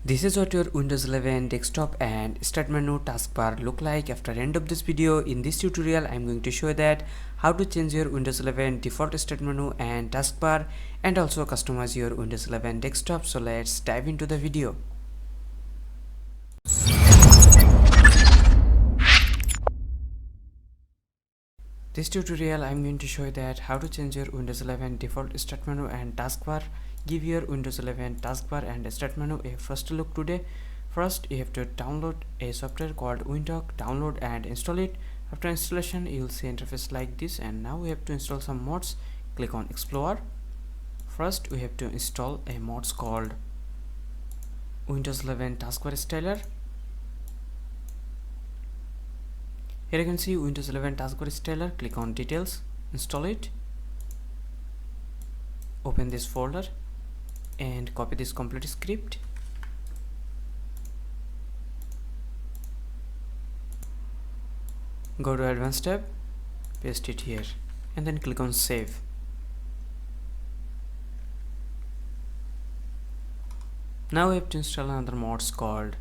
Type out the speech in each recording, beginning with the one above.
This is what your Windows 11 desktop and start menu taskbar look like after end of this video. In this tutorial, I'm going to show that how to change your Windows 11 default start menu and taskbar and also customize your Windows 11 desktop. So let's dive into the video. This tutorial I'm going to show you that how to change your Windows 11 default start menu and taskbar. Give your Windows 11 taskbar and start menu a first look today. First, you have to download a software called Windhawk. Download and install it. After installation, you'll see interface like this, and now we have to install some mods. Click on Explorer. First, we have to install a mods called Windows 11 Taskbar Styler. Here you can see Windows 11 Taskbar Styler. Click on Details, install it. Open this folder and copy this complete script. Go to Advanced tab, paste it here, and then click on Save. Now we have to install another mods called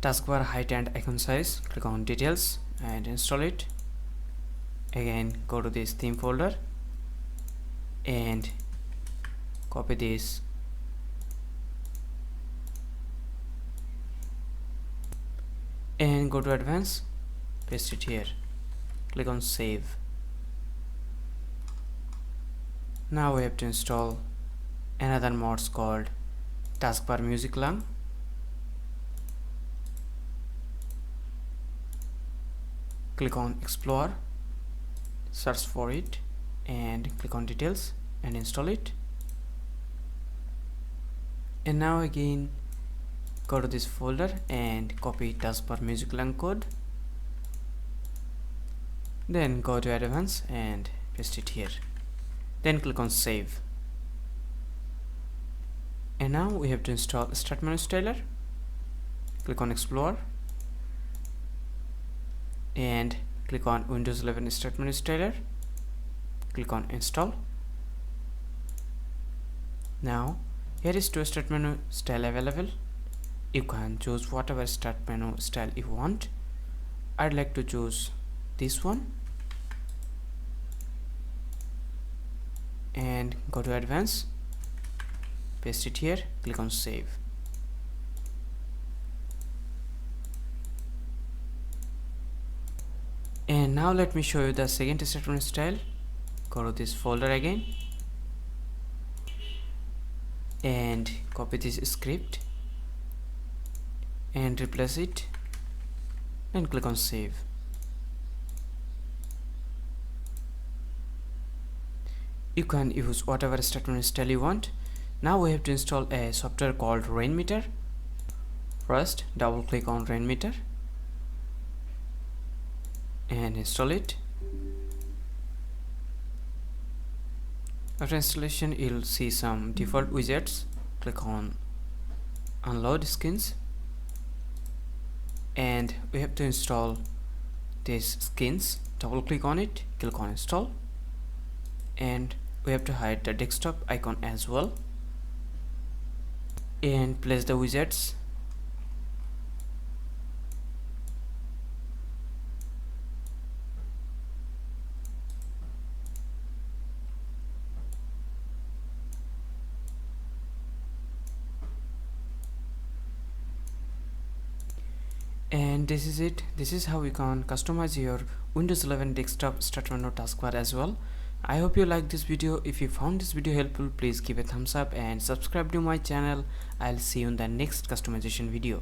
Taskbar Height and Icon Size. Click on Details and install it. Again, go to this theme folder and copy this and go to Advanced, paste it here, click on Save. Now we have to install another mods called Taskbar Music Lang. Click on Explore, search for it and click on Details and install it. And now again go to this folder and copy Taskbar Music Lang code, then go to Advanced and paste it here, then click on Save. And now we have to install Start Menu Styler. Click on Explore and click on Windows 11 Start Menu Styler, click on Install. Now here is two start menu style available. You can choose whatever start menu style you want. I'd like to choose this one and go to Advanced, paste it here, click on Save. And now let me show you the second start menu style. Go to this folder again and copy this script and replace it and click on Save. You can use whatever start menu style you want. Now we have to install a software called Rainmeter. First, double click on Rainmeter and install it. After installation, you'll see some default widgets. Click on Unload Skins and we have to install these skins. Double click on it, click on Install, and we have to hide the desktop icon as well and place the widgets. And this is it. This is how you can customize your Windows 11 desktop start menu taskbar as well. I hope you like this video. If you found this video helpful, please give a thumbs up and subscribe to my channel. I'll see you in the next customization video.